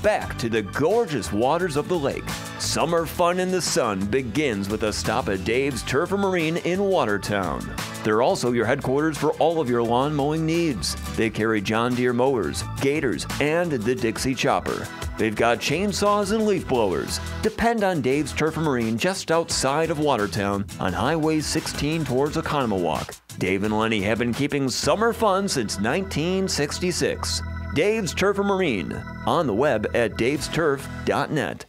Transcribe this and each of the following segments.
back to the gorgeous waters of the lake. Summer fun in the sun begins with a stop at Dave's Turf and Marine in Watertown. They're also your headquarters for all of your lawn mowing needs. They carry John Deere mowers, Gators, and the Dixie Chopper. They've got chainsaws and leaf blowers. Depend on Dave's Turf and Marine just outside of Watertown on Highway 16 towards Oconomowoc. Dave and Lenny have been keeping summer fun since 1966. Dave's Turf and Marine, on the web at davesturf.net.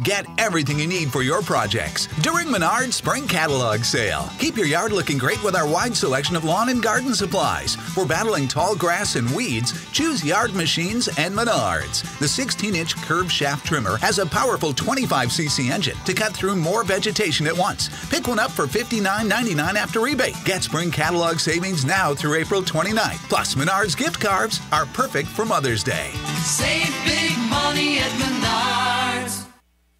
Get everything you need for your projects during Menard's Spring Catalog Sale. Keep your yard looking great with our wide selection of lawn and garden supplies. For battling tall grass and weeds, choose Yard Machines and Menards. The 16-inch curved shaft trimmer has a powerful 25cc engine to cut through more vegetation at once. Pick one up for $59.99 after rebate. Get Spring Catalog savings now through April 29th. Plus, Menards gift cards are perfect for Mother's Day. Save big money at Menards.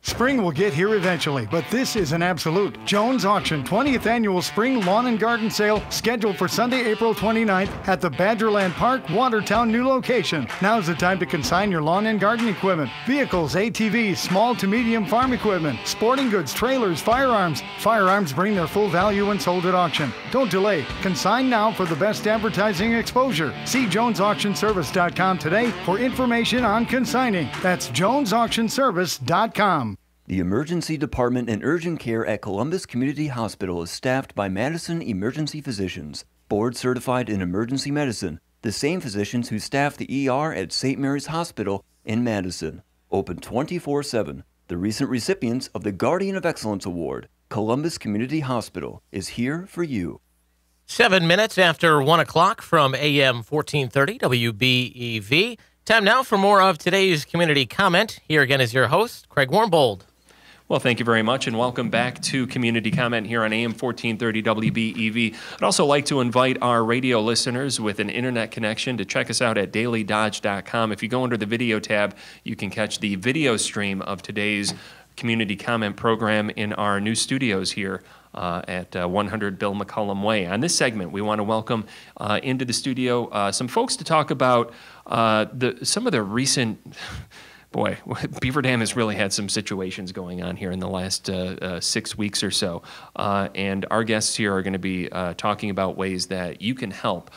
Spring will get here eventually, but this is an absolute. Jones Auction 20th Annual Spring Lawn and Garden Sale scheduled for Sunday, April 29th at the Badgerland Park, Watertown new location. Now's the time to consign your lawn and garden equipment. Vehicles, ATVs, small to medium farm equipment, sporting goods, trailers, firearms. Firearms bring their full value when sold at auction. Don't delay. Consign now for the best advertising exposure. See JonesAuctionService.com today for information on consigning. That's JonesAuctionService.com. The Emergency Department and Urgent Care at Columbus Community Hospital is staffed by Madison Emergency Physicians, board certified in emergency medicine, the same physicians who staff the ER at St. Mary's Hospital in Madison. Open 24/7. The recent recipients of the Guardian of Excellence Award, Columbus Community Hospital, is here for you. 7 minutes after 1 o'clock from AM 1430 WBEV. Time now for more of today's Community Comment. Here again is your host, Craig Warmbold. Well, thank you very much, and welcome back to Community Comment here on AM 1430 WBEV. I'd also like to invite our radio listeners with an internet connection to check us out at dailydodge.com. If you go under the video tab, you can catch the video stream of today's Community Comment program in our new studios here at 100 Bill McCullum Way. On this segment, we want to welcome into the studio some folks to talk about some of the recent... Boy, Beaver Dam has really had some situations going on here in the last 6 weeks or so. And our guests here are going to be talking about ways that you can help.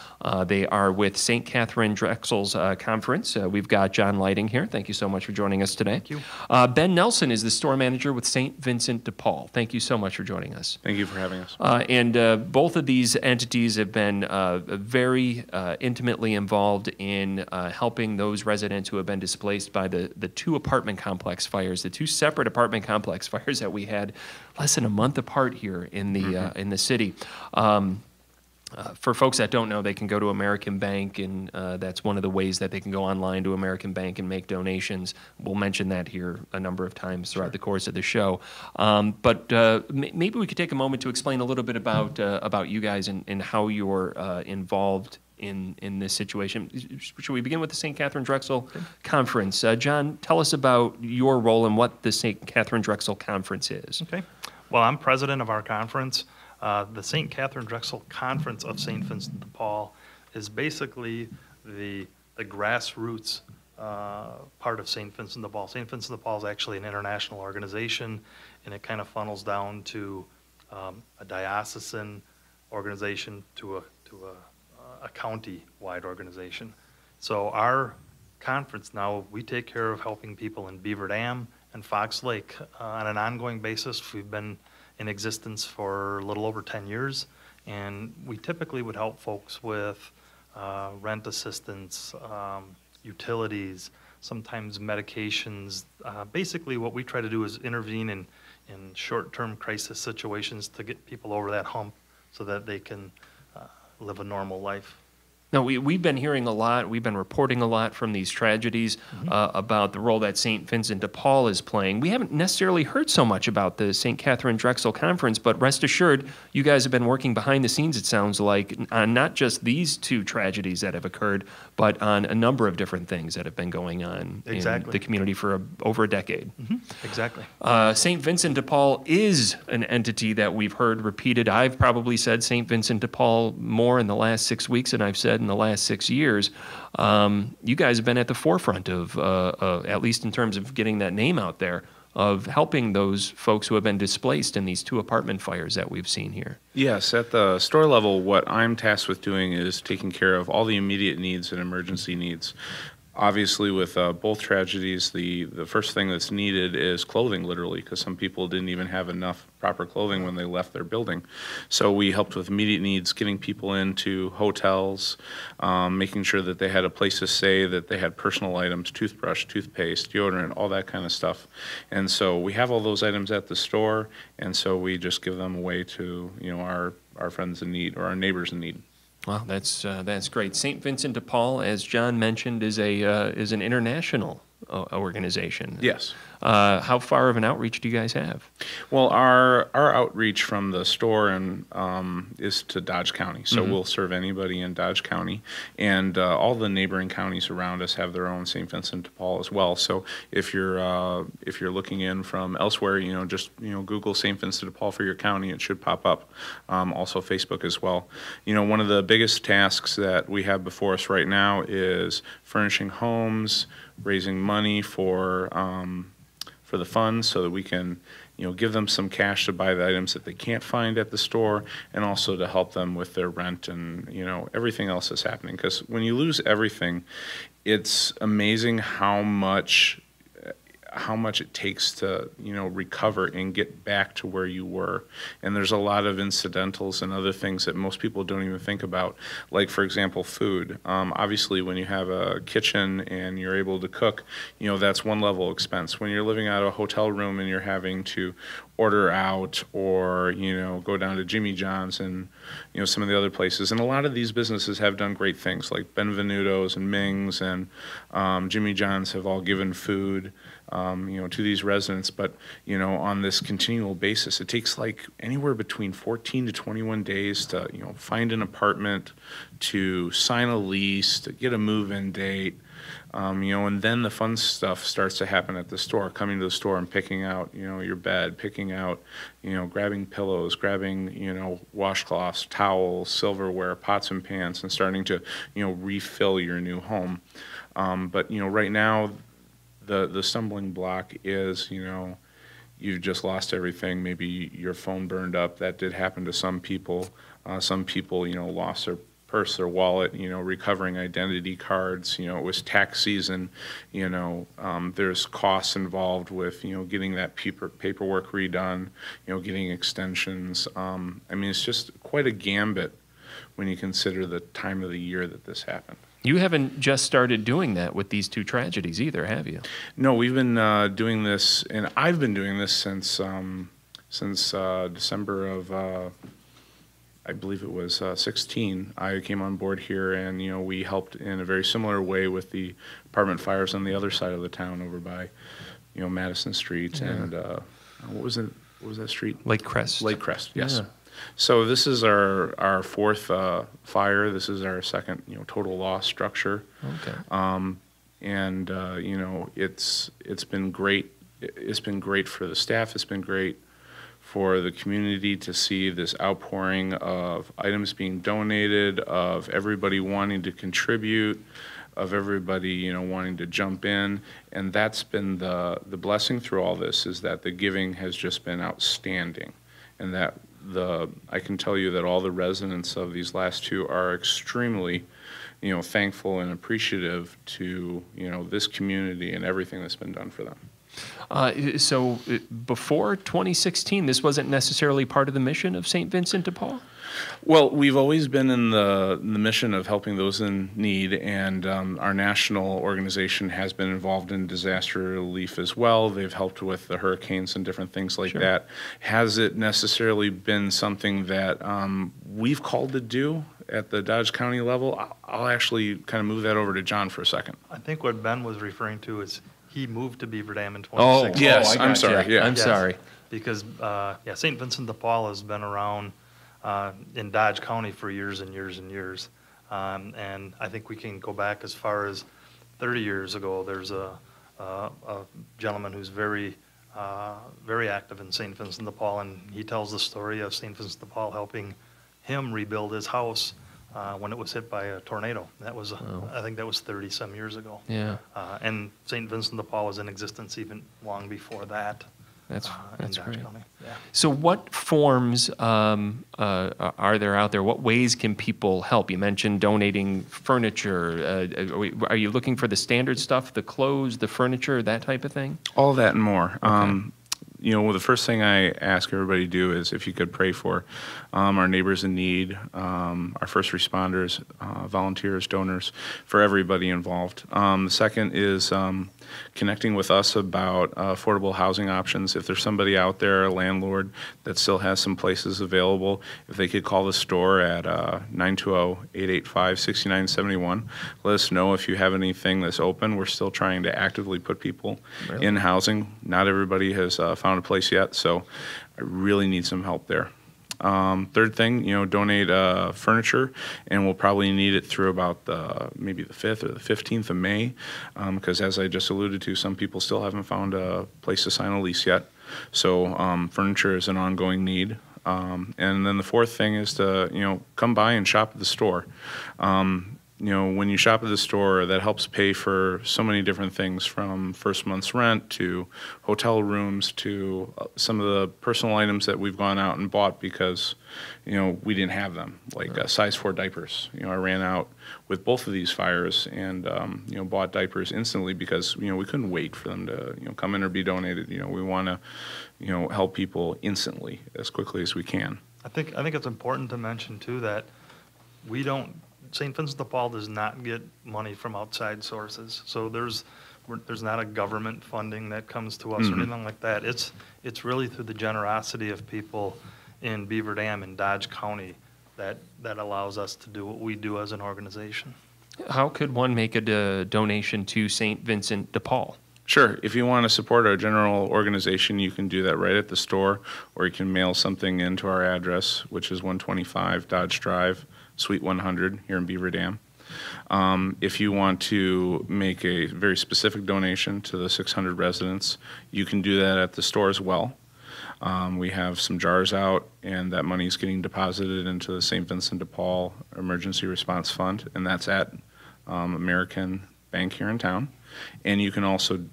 They are with St. Catherine Drexel's conference. We've got John Lighting here. Thank you so much for joining us today. Thank you. Ben Nelson is the store manager with St. Vincent de Paul. Thank you so much for joining us. Thank you for having us. And both of these entities have been very intimately involved in helping those residents who have been displaced by the two apartment complex fires, the two separate apartment complex fires that we had less than a month apart here in the city. For folks that don't know, they can go to American Bank, and that's one of the ways that they can go online to American Bank and make donations. We'll mention that here a number of times throughout the course of the show. But maybe we could take a moment to explain a little bit about you guys and how you're involved in this situation. Should we begin with the St. Catherine Drexel Conference? John, tell us about your role and what the St. Catherine Drexel Conference is. Okay. Well, I'm president of our conference. The St. Catherine Drexel Conference of St. Vincent de Paul is basically the grassroots part of St. Vincent de Paul. St. Vincent de Paul is actually an international organization, and it kind of funnels down to a diocesan organization to a county-wide organization. So our conference now, we take care of helping people in Beaver Dam and Fox Lake on an ongoing basis. We've been in existence for a little over 10 years, and we typically would help folks with rent assistance, utilities, sometimes medications. Basically what we try to do is intervene in short-term crisis situations to get people over that hump so that they can live a normal life. No, we've been hearing a lot, we've been reporting a lot from these tragedies about the role that St. Vincent de Paul is playing. We haven't necessarily heard so much about the St. Catherine Drexel Conference, but rest assured, you guys have been working behind the scenes, it sounds like, on not just these two tragedies that have occurred, but on a number of different things that have been going on in the community for over a decade. Exactly. St. Vincent de Paul is an entity that we've heard repeated. I've probably said St. Vincent de Paul more in the last 6 weeks than I've said said, in the last 6 years, you guys have been at the forefront of, at least in terms of getting that name out there, of helping those folks who have been displaced in these 2 apartment fires that we've seen here. Yes, at the store level, what I'm tasked with doing is taking care of all the immediate needs and emergency needs. Obviously, with both tragedies, the first thing that's needed is clothing, literally, because some people didn't even have enough proper clothing when they left their building. So we helped with immediate needs, getting people into hotels, making sure that they had a place to stay, that they had personal items, toothbrush, toothpaste, deodorant, all that kind of stuff. And so we have all those items at the store, and so we just give them away to our friends in need or our neighbors in need. Well, that's great. St. Vincent de Paul, as John mentioned, is an international organization. Yes. How far of an outreach do you guys have? Well, our outreach from the store and is to Dodge County, so we'll serve anybody in Dodge County, and all the neighboring counties around us have their own St. Vincent de Paul as well. So if you're looking in from elsewhere, just Google St. Vincent de Paul for your county, it should pop up. Also Facebook as well. One of the biggest tasks that we have before us right now is furnishing homes, raising money for the funds so that we can, give them some cash to buy the items that they can't find at the store, and also to help them with their rent and, everything else that's happening. Because when you lose everything, it's amazing how much it takes to, recover and get back to where you were. And there's a lot of incidentals and other things that most people don't even think about. Like, for example, food. Obviously, when you have a kitchen and you're able to cook, that's one level expense. When you're living out of a hotel room and you're having to order out or, go down to Jimmy John's and, some of the other places. And a lot of these businesses have done great things, like Benvenuto's and Ming's and Jimmy John's have all given food, to these residents. But, on this continual basis, it takes like anywhere between 14 to 21 days to, find an apartment, to sign a lease, to get a move-in date. And then the fun stuff starts to happen at the store, coming to the store and picking out, your bed, picking out, grabbing pillows, grabbing, washcloths, towels, silverware, pots and pans, and starting to, refill your new home. But, right now, the stumbling block is, you've just lost everything. Maybe your phone burned up. That did happen to some people. Some people, lost their purse, their wallet, recovering identity cards. It was tax season. There's costs involved with, getting that paperwork redone, getting extensions. It's just quite a gambit when you consider the time of the year that this happened. You haven't just started doing that with these 2 tragedies either, have you? No, we've been doing this, and I've been doing this since December of, I believe it was 16. I came on board here, and we helped in a very similar way with the apartment fires on the other side of the town, over by, Madison Street and what was it? What was that street? Lake Crest. Lake Crest, yes. Yeah. So this is our 4th fire. This is our 2nd, total loss structure. Okay. It's been great. It's been great for the staff. It's been great for the community to see this outpouring of items being donated, of everybody wanting to contribute, of everybody wanting to jump in. And that's been the blessing through all this, is that the giving has just been outstanding, and that I can tell you that all the residents of these last 2 are extremely, thankful and appreciative to, this community and everything that's been done for them. So before 2016, this wasn't necessarily part of the mission of St. Vincent de Paul? Well, we've always been in the mission of helping those in need, and our national organization has been involved in disaster relief as well. They've helped with the hurricanes and different things like that. Has it necessarily been something that we've called to do at the Dodge County level? I'll actually kind of move that over to John for a second. I think what Ben was referring to is he moved to Beaver Dam in 2016. Yes, I'm sorry. Yeah. I'm sorry. Because, St. Vincent de Paul has been around in Dodge County for years and years and years. And I think we can go back as far as 30 years ago. There's a gentleman who's very active in St. Vincent de Paul, and he tells the story of St. Vincent de Paul helping him rebuild his house when it was hit by a tornado. That was, I think that was 30-some years ago. Yeah. And St. Vincent de Paul was in existence even long before that. That's in Dodge great. County. Yeah. So what forms are there out there? What ways can people help? You mentioned donating furniture. Are you looking for the standard stuff, the clothes, the furniture, that type of thing? All that and more. Okay. The first thing I ask everybody to do is if you could pray for our neighbors in need, our first responders, volunteers, donors, for everybody involved. The second is connecting with us about affordable housing options. If there's somebody out there, a landlord, that still has some places available, if they could call the store at 920-885-6971. Let us know if you have anything that's open. We're still trying to actively put people in housing. Not everybody has found a place yet, so I really need some help there. Third thing, donate furniture, and we'll probably need it through about maybe the 5th or the 15th of May, because as I just alluded to, some people still haven't found a place to sign a lease yet. So furniture is an ongoing need. And then the fourth thing is to, come by and shop at the store. When you shop at the store, that helps pay for so many different things, from first month's rent to hotel rooms to some of the personal items that we've gone out and bought because, we didn't have them, like size 4 diapers. I ran out with both of these fires and, bought diapers instantly because, we couldn't wait for them to, come in or be donated. We want to, help people instantly as quickly as we can. I think it's important to mention, too, that St. Vincent de Paul does not get money from outside sources. So there's not a government funding that comes to us or anything like that. It's really through the generosity of people in Beaver Dam and Dodge County that allows us to do what we do as an organization. How could one make a donation to St. Vincent de Paul? Sure. If you want to support our general organization, you can do that right at the store, or you can mail something into our address, which is 125 Dodge Drive, Suite 100 here in Beaver Dam. If you want to make a very specific donation to the 600 residents, you can do that at the store as well. We have some jars out, and that money is getting deposited into the St. Vincent de Paul Emergency Response Fund, and that's at American Bank here in town. And you can also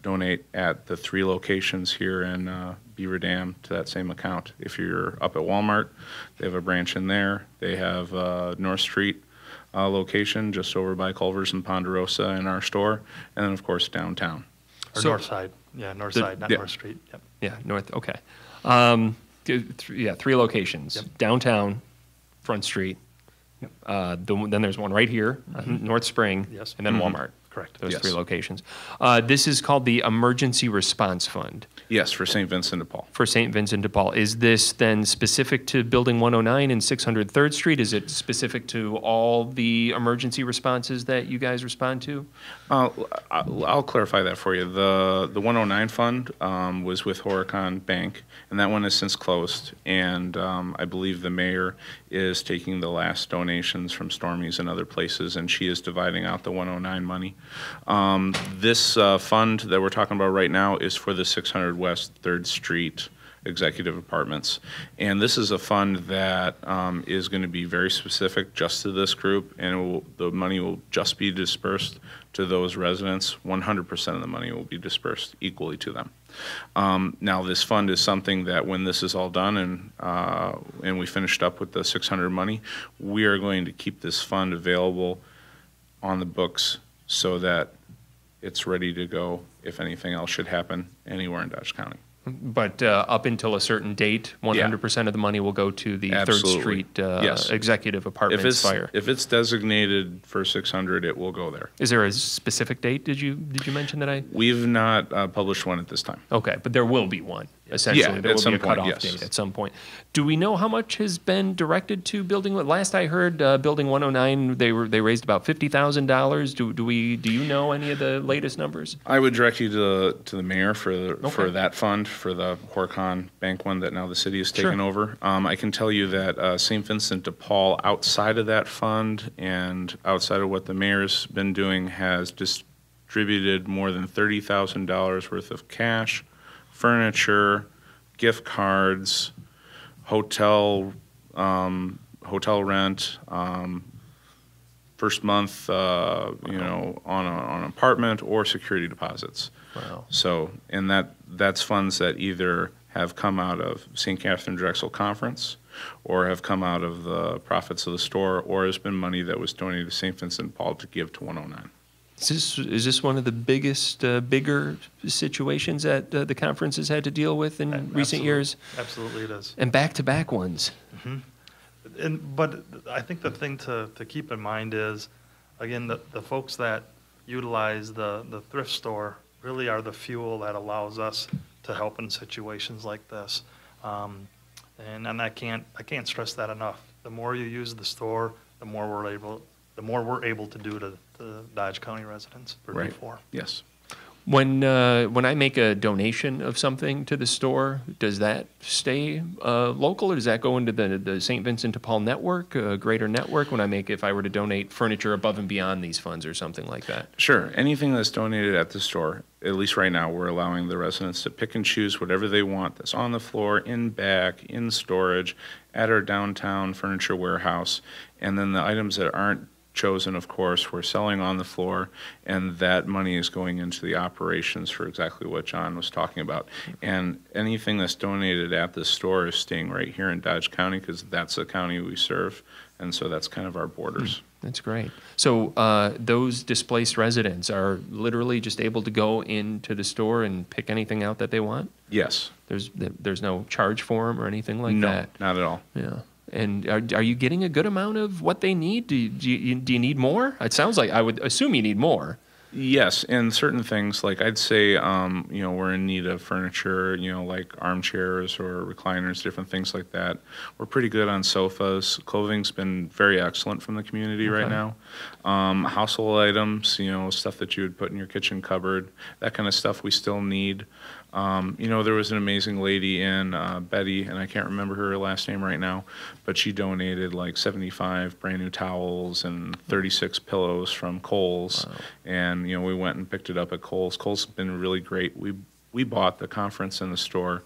donate at the 3 locations here in Beaver Dam to that same account. If you're up at Walmart, they have a branch in there. They have North Street location just over by Culver's and Ponderosa in our store, and then of course downtown. Or North Side. Yeah, North Side, not North Street. Yep. Yeah, North, okay. 3 locations. Yep. Downtown, Front Street. Yep. Then there's one right here, North Spring, Yes. and then Walmart. Correct. Those Yes. 3 locations. This is called the Emergency Response Fund Yes, for St. Vincent de Paul. for St. Vincent de Paul. Is this then specific to Building 109 and 600 3rd Street? Is it specific to all the emergency responses that you guys respond to? I'll clarify that for you. The 109 fund was with Horicon Bank, and that one has since closed. And I believe the mayor is taking the last donations from Stormies and other places, and she is dividing out the 109 money. This fund that we're talking about right now is for the 600 West 3rd Street executive apartments. And this is a fund that is going to be very specific just to this group, and the money will just be dispersed to those residents. 100% of the money will be dispersed equally to them. Now, this fund is something that when this is all done and we finished up with the 600 money, we are going to keep this fund available on the books so that it's ready to go if anything else should happen anywhere in Dodge County. But up until a certain date, 100% of the money will go to the Absolutely. 3rd Street Yes. executive apartments fire. If it's designated for 600, it will go there. Is there a specific date? Did you mention that We've not published one at this time. Okay, but there will be one. Essentially, Yeah, there at will some be a point, cutoff yes. date at some point. Do we know how much has been directed to building? Last I heard, Building 109, they raised about $50,000. Do you know any of the latest numbers? I would direct you to the mayor for that fund, for the Horicon Bank one that now the city has taken over. I can tell you that St. Vincent de Paul, outside of that fund and outside of what the mayor's been doing, has distributed more than $30,000 worth of cash, furniture, gift cards, hotel hotel rent, first month, on an apartment, or security deposits. Wow. So, and that's funds that either have come out of St. Catherine Drexel Conference, or have come out of the profits of the store, or has been money that was donated to St. Vincent de Paul to give to 109. Is this one of the bigger situations that the conference has had to deal with in recent years? Absolutely it is. And back-to-back ones. But I think the thing to keep in mind is, again, the folks that utilize the thrift store really are the fuel that allows us to help in situations like this. And I can't stress that enough. The more you use the store, the more we're able to do to the Dodge County residents for Right. D4. Yes. When I make a donation of something to the store, does that stay local, or does that go into the St. Vincent de Paul network, greater network? If I were to donate furniture above and beyond these funds or something like that? Sure. Anything that's donated at the store, at least right now, we're allowing the residents to pick and choose whatever they want that's on the floor, in back, in storage, at our downtown furniture warehouse. And then the items that aren't chosen, of course, we're selling on the floor, and that money is going into the operations for exactly what John was talking about. And anything that's donated at the store is staying right here in Dodge County, because that's the county we serve, and so that's kind of our borders. That's great. So those displaced residents are literally just able to go into the store and pick anything out that they want? Yes. There's no charge for them or anything like that? No, not at all. Yeah. And are you getting a good amount of what they need? Do you need more? It sounds like, I would assume you need more. Yes, and certain things, like I'd say, we're in need of furniture, like armchairs or recliners, different things like that. We're pretty good on sofas. Clothing's been very excellent from the community right now. Household items, stuff that you would put in your kitchen cupboard, that kind of stuff we still need. There was an amazing lady in Betty, and I can't remember her last name right now, but she donated like 75 brand new towels and 36 pillows from Kohl's. Wow. And, we went and picked it up at Kohl's. Kohl's has been really great. We bought the conference in the store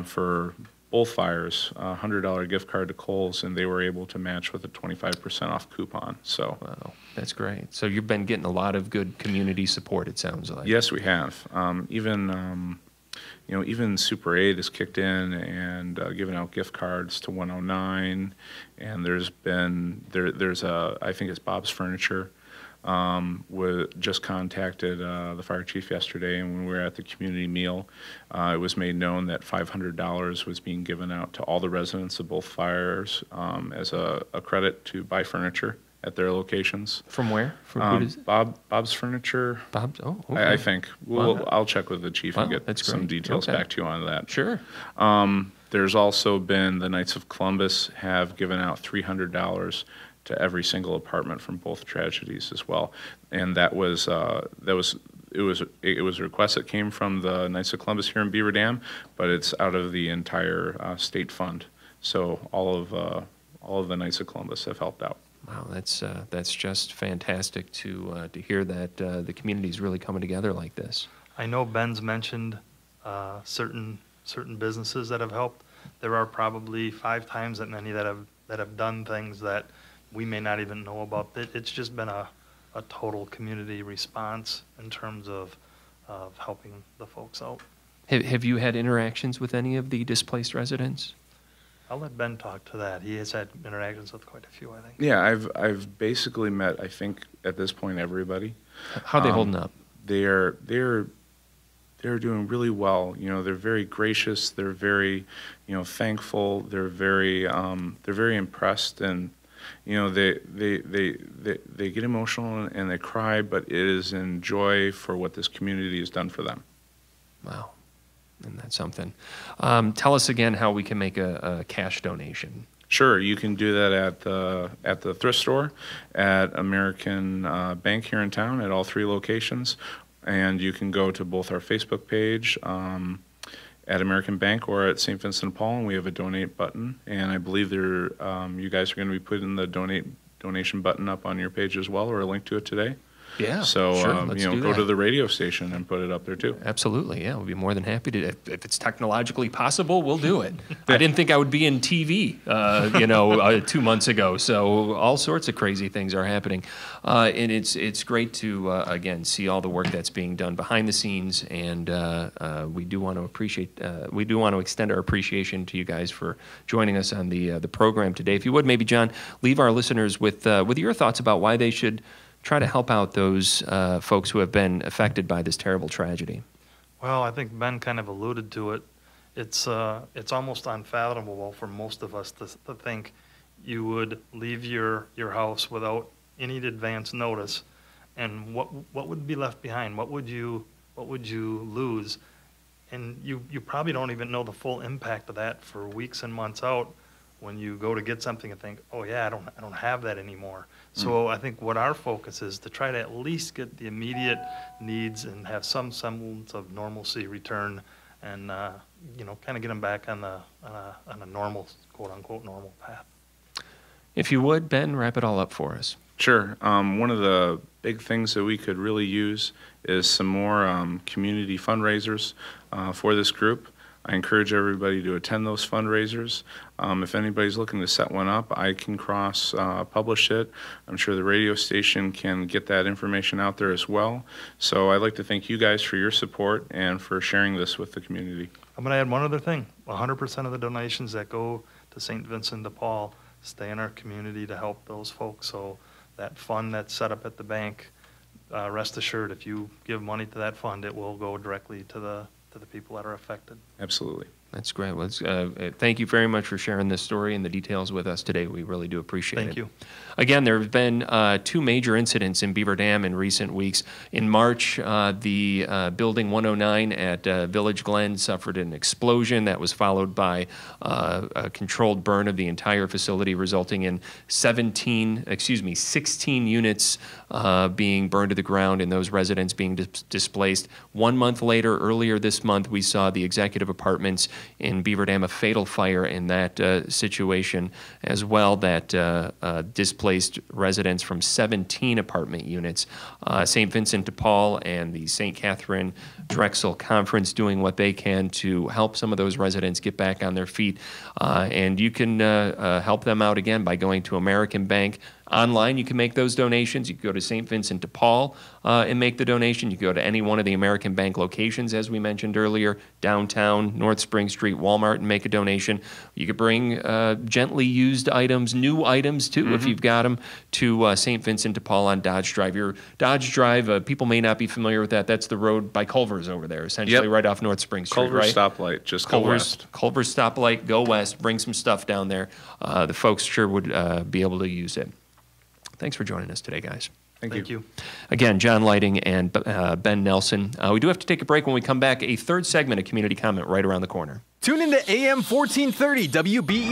for both fires, a $100 gift card to Kohl's, and they were able to match with a 25% off coupon. So, wow, that's great. So you've been getting a lot of good community support, it sounds like. Yes, we have. Even Super 8 has kicked in and given out gift cards to 109, and I think it's Bob's Furniture, just contacted the fire chief yesterday, and when we were at the community meal, it was made known that $500 was being given out to all the residents of both fires as a credit to buy furniture at their locations. From where? From who does it? Bob's Furniture. Bob's. Oh, okay. I think. I'll check with the chief and get some details back to you on that. Sure. There's also been the Knights of Columbus have given out $300 to every single apartment from both tragedies as well, and it was a request that came from the Knights of Columbus here in Beaver Dam, but it's out of the entire state fund. So all of the Knights of Columbus have helped out. Wow, that's just fantastic to hear that the community is really coming together like this. I know Ben's mentioned certain businesses that have helped. There are probably 5 times that many that have done things that we may not even know about. It's just been a total community response in terms of helping the folks out. Have you had interactions with any of the displaced residents? I'll let Ben talk to that. He has had interactions with quite a few, I think. Yeah, I've basically met, I think, at this point, everybody. How are they holding up? They're doing really well. They're very gracious. They're very, thankful. They're very impressed, and they get emotional and they cry, but it is in joy for what this community has done for them. Wow. And that's something. Tell us again how we can make a cash donation. Sure, you can do that at the thrift store, at American Bank here in town, at all 3 locations, and you can go to both our Facebook page at American Bank or at St. Vincent de Paul, and we have a donate button. And I believe you guys are going to be putting the donation button up on your page as well, or a link to it today. Yeah, So, sure. Let's do go that. to the radio station and put it up there too. Absolutely, yeah. We'll be more than happy to. If it's technologically possible, we'll do it. I didn't think I would be in TV, 2 months ago. So all sorts of crazy things are happening, and it's great to again see all the work that's being done behind the scenes. And we do want to extend our appreciation to you guys for joining us on the program today. If you would, maybe John, leave our listeners with your thoughts about why they should try to help out those folks who have been affected by this terrible tragedy. Well, I think Ben kind of alluded to it. It's almost unfathomable for most of us to think you would leave your house without any advance notice, and what would be left behind? What would you lose? And you probably don't even know the full impact of that for weeks and months out when you go to get something and think, oh yeah, I don't have that anymore. So I think what our focus is to try to at least get the immediate needs and have some semblance of normalcy return, and kind of get them back on a normal, quote unquote, normal path. If you would, Ben, wrap it all up for us. Sure. One of the big things that we could really use is some more community fundraisers for this group. I encourage everybody to attend those fundraisers. If anybody's looking to set one up, I can publish it. I'm sure the radio station can get that information out there as well. So I'd like to thank you guys for your support and for sharing this with the community. I'm going to add one other thing. 100% of the donations that go to St. Vincent de Paul stay in our community to help those folks. So that fund that's set up at the bank, rest assured, if you give money to that fund, it will go directly to the people that are affected. Absolutely. That's great. Well, thank you very much for sharing this story and the details with us today. We really do appreciate it. Thank you. Again, there have been 2 major incidents in Beaver Dam in recent weeks. In March, the Building 109 at Village Glen suffered an explosion that was followed by a controlled burn of the entire facility, resulting in 16 units being burned to the ground and those residents being displaced. 1 month later, earlier this month, we saw the executive apartments in Beaver Dam, a fatal fire in that situation as well that displaced residents from 17 apartment units. St. Vincent de Paul and the St. Catherine Drexel Conference doing what they can to help some of those residents get back on their feet. And you can help them out again by going to American Bank. Online, you can make those donations. You can go to St. Vincent de Paul and make the donation. You can go to any one of the American Bank locations, as we mentioned earlier, downtown, North Spring Street, Walmart, and make a donation. You could bring gently used items, new items too, if you've got them, to St. Vincent de Paul on Dodge Drive. Your Dodge Drive, people may not be familiar with that. That's the road by Culver's over there, essentially right off North Spring Street, Culver's right? stoplight, just go west. Culver's stoplight, go west, bring some stuff down there. The folks sure would be able to use it. Thanks for joining us today, guys. Thank you. Again, John Lighting and Ben Nelson. We do have to take a break. When we come back, a third segment of Community Comment right around the corner. Tune into AM 1430 WBE.